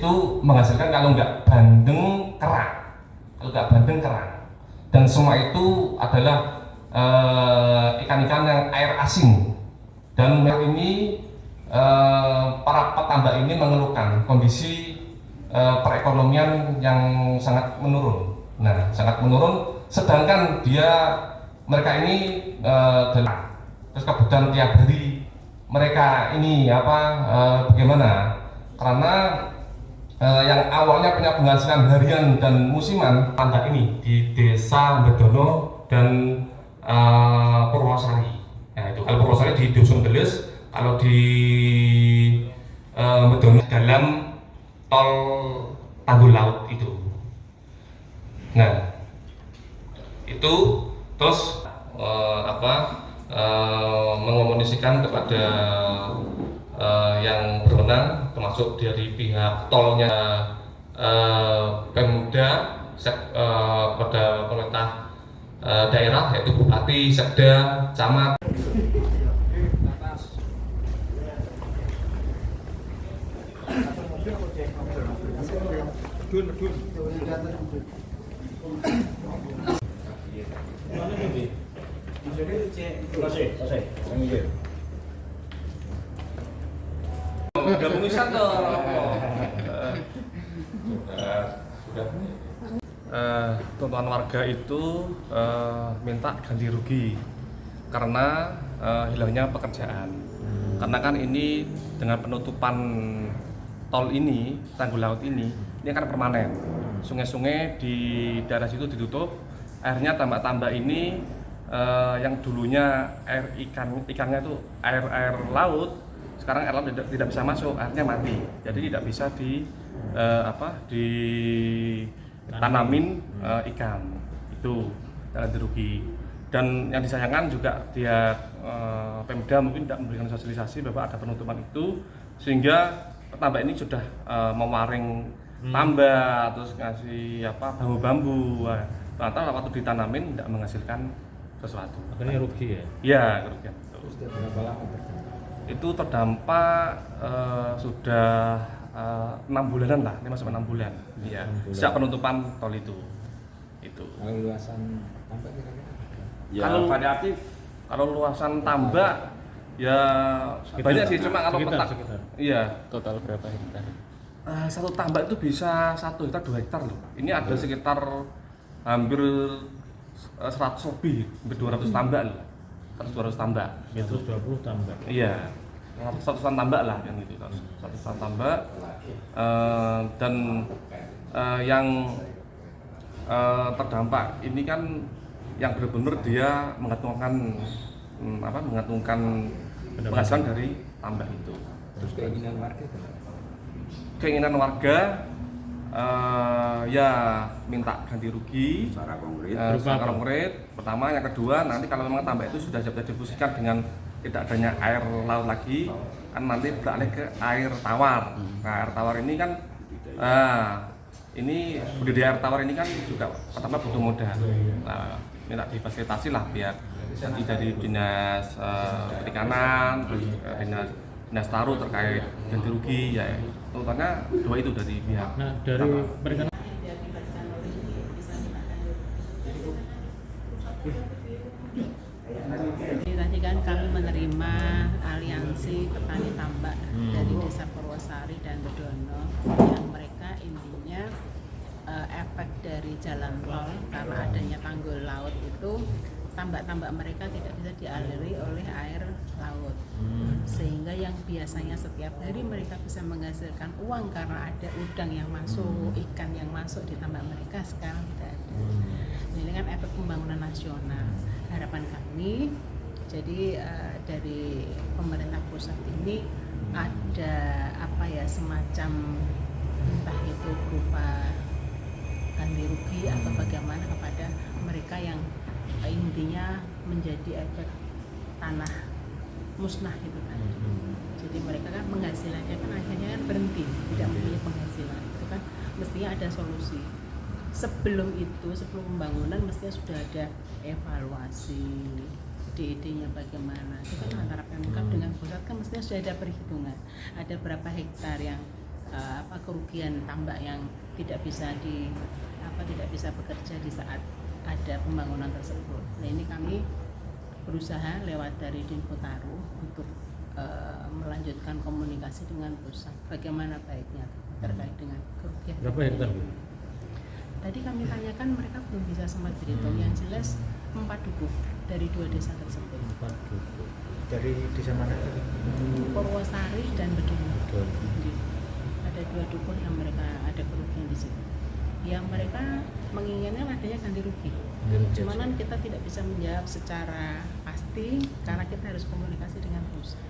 itu menghasilkan kalau nggak bandeng kerang, dan semua itu adalah ikan-ikan yang air asin. Dan ini para petambak ini mengeluhkan kondisi perekonomian yang sangat menurun. Nah, sangat menurun, sedangkan mereka ini terus kebutuhan tiap hari mereka ini bagaimana? Karena yang awalnya punya penghasilan harian dan musiman, tambak ini di Desa Bedono dan Purwosari. Nah, itu kalau Purwosari di Dusun Deles, kalau di Bedono dalam tol Tanggul Laut itu. Nah, itu terus mengomunikasikan kepada yang berwenang, termasuk dari pihak tolnya, Pemda, pada pemerintah daerah, yaitu Bupati, Sekda, Camat. Udah mengisah sudah. Tuntutan warga itu minta ganti rugi karena hilangnya pekerjaan. Karena kan ini dengan penutupan tol ini, Tanggul Laut ini akan permanen. Sungai-sungai di daerah situ ditutup, airnya tambak-tambak ini yang dulunya ikannya itu air laut, sekarang air laut tidak bisa masuk, airnya mati, jadi tidak bisa ditanamin ikan. Itu ganti rugi. Dan yang disayangkan juga dia Pemda mungkin tidak memberikan sosialisasi bahwa ada penutupan itu, sehingga petambak ini sudah mewaring tambak, terus ngasih bambu-bambu. Ternyata waktu ditanamin tidak menghasilkan sesuatu. Akhirnya rugi ya? Iya, kerugian. Sudah berapa lama terdampak? Itu terdampak sudah 6 bulanan lah, 5-6 bulan. Iya, sejak penutupan tol itu. Kalau luasan tambak kira-kira? Ya, kalau variatif. Kalau luasan tambak ya sekitar, banyak sih, cuma kalau sekitar. Iya. Total berapa hektar? Satu tambak itu bisa 1 hektar, 2 hektar loh. Ini ada sekitar hampir 100 lebih, hampir 200 tambak loh. 200 tambak. 120 tambak. Iya. 100-an tambak lah yang gitu. 100-an tambak. Dan yang terdampak ini kan yang benar-benar dia mengantungkan penghasilan dari tambak itu. Terus keinginan warga kenapa? Keinginan warga ya minta ganti rugi secara konkret. Pertama, yang kedua nanti kalau memang tambak itu sudah bisa difungsikan dengan tidak adanya air laut lagi, kan nanti beralih ke air tawar. Nah, air tawar ini kan ini budidaya air tawar ini kan juga pertama butuh modal. Nah, minta difasilitasi lah biar nanti dari dinas perikanan, terus dinas taruh terkait ganti rugi, ya tuntutannya 2 itu dari pihak. Nah, dari perikanan tadi kan kami menerima aliansi petani tambak dari Desa Purwosari dan Bedono, yang mereka intinya efek dari jalan tol karena adanya tanggul laut itu tambak-tambak mereka tidak bisa dialiri oleh air laut, sehingga yang biasanya setiap hari mereka bisa menghasilkan uang karena ada udang yang masuk, ikan yang masuk di tambak mereka, sekarang tidak ada. Ini kan efek pembangunan nasional. Harapan kami jadi dari pemerintah pusat ini ada semacam entah itu berupa ganti rugi atau bagaimana kepada mereka yang intinya menjadi efek tanah musnah itu kan. Jadi mereka kan penghasilannya kan akhirnya kan berhenti, tidak mempunyai penghasilan. Itu kan mestinya ada solusi. Sebelum pembangunan mestinya sudah ada evaluasi, ide-idenya bagaimana. Itu kan antara Pemkab dengan pusat kan mestinya sudah ada perhitungan. Ada berapa hektar yang kerugian tambak yang tidak bisa bekerja di saat ada pembangunan tersebut. Nah, ini kami berusaha lewat dari Dinputaru untuk melanjutkan komunikasi dengan pusat bagaimana baiknya terkait dengan kerugian. Berapa hektar, Bu? Tadi kami tanyakan, mereka belum bisa sempat berhitung. Yang jelas 4 dukuh dari 2 desa tersebut. 4 dukuh. Dari desa mana tadi? Purwosari dan Bedono. Betul. Jadi, ada 2 dukuh yang mereka ada kerugian di situ. Yang mereka menginginkan adanya ganti rugi. Cuman kita tidak bisa menjawab secara pasti karena kita harus komunikasi dengan pusat.